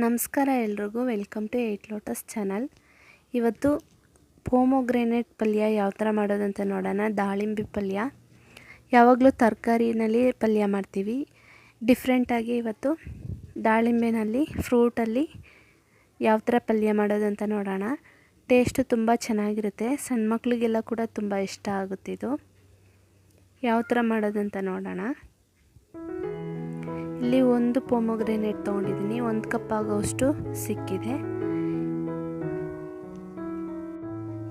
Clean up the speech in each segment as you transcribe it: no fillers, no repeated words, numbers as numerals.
ನಮಸ್ಕಾರ ಎಲ್ರಿಗೂ, welcome to 8 lotus channel. ಇವತ್ತು ಪೊಮೊಗ್ರೆನೇಟ್ ಪಲ್ಯ ಯಾವ ಥರ ಮಾಡೋದಂತ ನೋಡೋಣ. ದಾಳಿಂಬೆ ಪಲ್ಯ. ಯಾವಾಗಲೂ ತರಕಾರಿನಲ್ಲಿ ಪಲ್ಯ ಮಾಡ್ತೀವಿ, ಡಿಫ್ರೆಂಟಾಗಿ ಇವತ್ತು ದಾಳಿಂಬೆನಲ್ಲಿ ಫ್ರೂಟಲ್ಲಿ ಯಾವ ಥರ ಪಲ್ಯ ಮಾಡೋದಂತ ನೋಡೋಣ. ಟೇಸ್ಟು ತುಂಬ ಚೆನ್ನಾಗಿರುತ್ತೆ, ಸಣ್ಣ ಮಕ್ಕಳಿಗೆಲ್ಲ ಕೂಡ ತುಂಬ ಇಷ್ಟ ಆಗುತ್ತಿದ್ದು. ಯಾವ ಥರ ಮಾಡೋದಂತ ನೋಡೋಣ. ಇಲ್ಲಿ ಒಂದು ಪೊಮೊಗ್ರೆನೇಟ್ ತೊಗೊಂಡಿದ್ದೀನಿ, 1 ಕಪ್ ಆಗೋಷ್ಟು ಸಿಕ್ಕಿದೆ.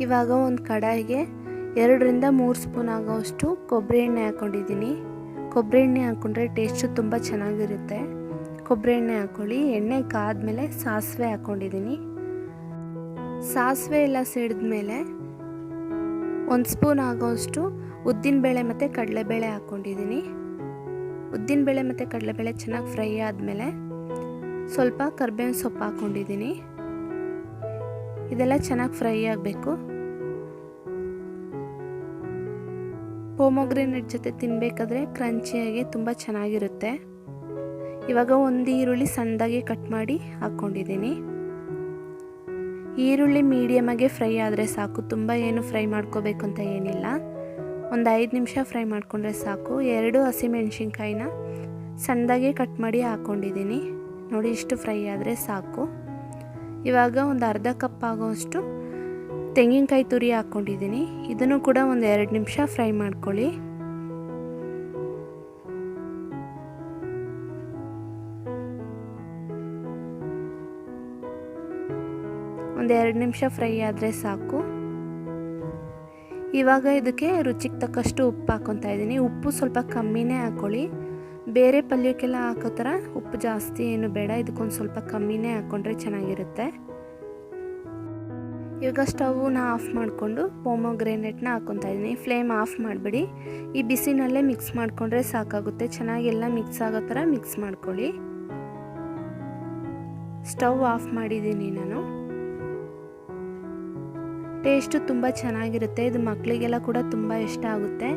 ಇವಾಗ ಒಂದು ಕಡಾಯಿಗೆ 2 ರಿಂದ 3 ಸ್ಪೂನ್ ಆಗೋಷ್ಟು ಕೊಬ್ಬರಿ ಎಣ್ಣೆ ಹಾಕ್ಕೊಂಡಿದ್ದೀನಿ. ಕೊಬ್ಬರಿ ಎಣ್ಣೆ ಹಾಕ್ಕೊಂಡ್ರೆ ಟೇಸ್ಟು ತುಂಬ ಚೆನ್ನಾಗಿರುತ್ತೆ. ಕೊಬ್ಬರಿ ಎಣ್ಣೆ ಹಾಕ್ಕೊಳ್ಳಿ. ಎಣ್ಣೆ ಕಾದ್ಮೇಲೆ ಸಾಸಿವೆ ಹಾಕ್ಕೊಂಡಿದ್ದೀನಿ. ಸಾಸಿವೆ ಎಲ್ಲ ಸಿಡಿದ್ಮೇಲೆ 1 ಸ್ಪೂನ್ ಆಗೋಷ್ಟು ಉದ್ದಿನಬೇಳೆ ಮತ್ತು ಕಡಲೆಬೇಳೆ ಹಾಕ್ಕೊಂಡಿದ್ದೀನಿ. ಉದ್ದಿನಬೇಳೆ ಮತ್ತು ಕಡಲೆಬೇಳೆ ಚೆನ್ನಾಗಿ ಫ್ರೈ ಆದಮೇಲೆ ಸ್ವಲ್ಪ ಕರಿಬೇವಿನ ಸೊಪ್ಪು ಹಾಕ್ಕೊಂಡಿದ್ದೀನಿ. ಇದೆಲ್ಲ ಚೆನ್ನಾಗಿ ಫ್ರೈ ಆಗಬೇಕು. ಪೊಮೊಗ್ರೆನೇಟ್ ಜೊತೆ ತಿನ್ನಬೇಕಾದ್ರೆ ಕ್ರಂಚಿಯಾಗಿ ತುಂಬ ಚೆನ್ನಾಗಿರುತ್ತೆ. ಇವಾಗ ಒಂದು ಈರುಳ್ಳಿ ಸಣ್ಣದಾಗಿ ಕಟ್ ಮಾಡಿ ಹಾಕ್ಕೊಂಡಿದ್ದೀನಿ. ಈರುಳ್ಳಿ ಮೀಡಿಯಮಾಗೆ ಫ್ರೈ ಆದರೆ ಸಾಕು, ತುಂಬ ಏನು ಫ್ರೈ ಮಾಡ್ಕೋಬೇಕು ಅಂತ ಏನಿಲ್ಲ. ಒಂದು 5 ನಿಮಿಷ ಫ್ರೈ ಮಾಡಿಕೊಂಡ್ರೆ ಸಾಕು. 2 ಹಸಿಮೆಣ್ಸಿನ್ಕಾಯಿನ ಸಣ್ಣದಾಗಿ ಕಟ್ ಮಾಡಿ ಹಾಕ್ಕೊಂಡಿದ್ದೀನಿ. ನೋಡಿ, ಇಷ್ಟು ಫ್ರೈ ಆದರೆ ಸಾಕು. ಇವಾಗ ಒಂದು ಅರ್ಧ ಕಪ್ ಆಗೋಷ್ಟು ತೆಂಗಿನಕಾಯಿ ತುರಿ ಹಾಕ್ಕೊಂಡಿದ್ದೀನಿ. ಇದನ್ನು ಕೂಡ ಒಂದು 2 ನಿಮಿಷ ಫ್ರೈ ಮಾಡ್ಕೊಳ್ಳಿ. ಒಂದು 2 ನಿಮಿಷ ಫ್ರೈ ಆದರೆ ಸಾಕು. ಇವಾಗ ಇದಕ್ಕೆ ರುಚಿಗೆ ತಕ್ಕಷ್ಟು ಉಪ್ಪು ಹಾಕ್ಕೊತಾ ಇದ್ದೀನಿ. ಉಪ್ಪು ಸ್ವಲ್ಪ ಕಮ್ಮಿನೇ ಹಾಕ್ಕೊಳ್ಳಿ. ಬೇರೆ ಪಲ್ಯಕ್ಕೆಲ್ಲ ಹಾಕೋ ಥರ ಉಪ್ಪು ಜಾಸ್ತಿ ಏನು ಬೇಡ, ಇದಕ್ಕೊಂದು ಸ್ವಲ್ಪ ಕಮ್ಮಿನೇ ಹಾಕ್ಕೊಂಡ್ರೆ ಚೆನ್ನಾಗಿರುತ್ತೆ. ಇವಾಗ ಸ್ಟವ್ನ ಆಫ್ ಮಾಡಿಕೊಂಡು ಪೊಮೊಗ್ರೆನೇಟ್ನ ಹಾಕ್ಕೊತಾ ಇದ್ದೀನಿ. ಫ್ಲೇಮ್ ಆಫ್ ಮಾಡಿಬಿಡಿ. ಈ ಬಿಸಿನಲ್ಲೇ ಮಿಕ್ಸ್ ಮಾಡಿಕೊಂಡ್ರೆ ಸಾಕಾಗುತ್ತೆ. ಚೆನ್ನಾಗೆಲ್ಲ ಮಿಕ್ಸ್ ಆಗೋ ಥರ ಮಿಕ್ಸ್ ಮಾಡ್ಕೊಳ್ಳಿ. ಸ್ಟವ್ ಆಫ್ ಮಾಡಿದ್ದೀನಿ ನಾನು. ಟೇಸ್ಟು ತುಂಬ ಚೆನ್ನಾಗಿರುತ್ತೆ. ಇದು ಮಕ್ಕಳಿಗೆಲ್ಲ ಕೂಡ ತುಂಬ ಇಷ್ಟ ಆಗುತ್ತೆ.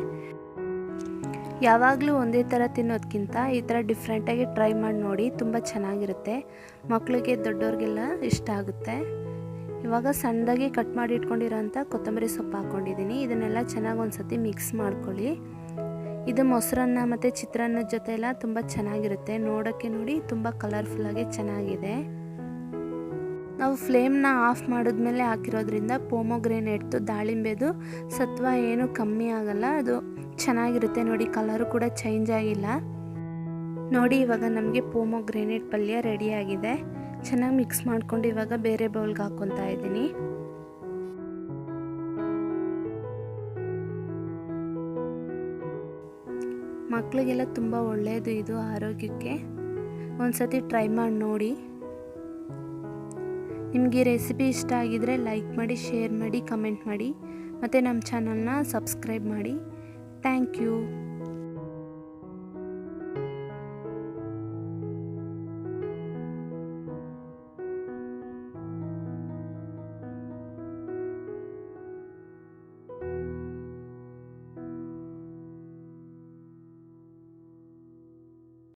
ಯಾವಾಗಲೂ ಒಂದೇ ಥರ ತಿನ್ನೋದಕ್ಕಿಂತ ಈ ಥರ ಡಿಫ್ರೆಂಟಾಗಿ ಟ್ರೈ ಮಾಡಿ ನೋಡಿ, ತುಂಬ ಚೆನ್ನಾಗಿರುತ್ತೆ. ಮಕ್ಕಳಿಗೆ ದೊಡ್ಡವ್ರಿಗೆಲ್ಲ ಇಷ್ಟ ಆಗುತ್ತೆ. ಇವಾಗ ಸಣ್ಣದಾಗಿ ಕಟ್ ಮಾಡಿ ಇಟ್ಕೊಂಡಿರೋಂಥ ಕೊತ್ತಂಬರಿ ಸೊಪ್ಪು ಹಾಕ್ಕೊಂಡಿದ್ದೀನಿ. ಇದನ್ನೆಲ್ಲ ಚೆನ್ನಾಗಿ ಒಂದು ಸತಿ ಮಿಕ್ಸ್ ಮಾಡ್ಕೊಳ್ಳಿ. ಇದು ಮೊಸರನ್ನ ಮತ್ತು ಚಿತ್ರಾನ್ನದ ಜೊತೆ ಎಲ್ಲ ತುಂಬ ಚೆನ್ನಾಗಿರುತ್ತೆ. ನೋಡೋಕ್ಕೆ ನೋಡಿ ತುಂಬ ಕಲರ್ಫುಲ್ಲಾಗಿ ಚೆನ್ನಾಗಿದೆ. ನಾವು ಫ್ಲೇಮ್ನ ಆಫ್ ಮಾಡಿದ್ಮೇಲೆ ಹಾಕಿರೋದ್ರಿಂದ ಪೊಮೊಗ್ರೆನೇಟ್ದು ದಾಳಿಂಬೆದು ಸತ್ವ ಏನು ಕಮ್ಮಿ ಆಗಲ್ಲ, ಅದು ಚೆನ್ನಾಗಿರುತ್ತೆ. ನೋಡಿ, ಕಲರು ಕೂಡ ಚೇಂಜ್ ಆಗಿಲ್ಲ. ನೋಡಿ, ಇವಾಗ ನಮಗೆ ಪೊಮೊಗ್ರೆನೇಟ್ ಪಲ್ಯ ರೆಡಿಯಾಗಿದೆ. ಚೆನ್ನಾಗಿ ಮಿಕ್ಸ್ ಮಾಡ್ಕೊಂಡು ಇವಾಗ ಬೇರೆ ಬೌಲ್ಗೆ ಹಾಕ್ಕೊತಾ ಇದ್ದೀನಿ. ಮಕ್ಕಳಿಗೆಲ್ಲ ತುಂಬ ಒಳ್ಳೆಯದು ಇದು ಆರೋಗ್ಯಕ್ಕೆ. ಒಂದು ಸತಿ ಟ್ರೈ ಮಾಡಿ ನೋಡಿ. ನಿಮಗೆ ಈ ರೆಸಿಪಿ ಇಷ್ಟ ಆಗಿದರೆ ಲೈಕ್ ಮಾಡಿ, ಶೇರ್ ಮಾಡಿ, ಕಮೆಂಟ್ ಮಾಡಿ, ಮತ್ತು ನಮ್ಮ ಚಾನಲ್ನ ಸಬ್ಸ್ಕ್ರೈಬ್ ಮಾಡಿ. Thank you.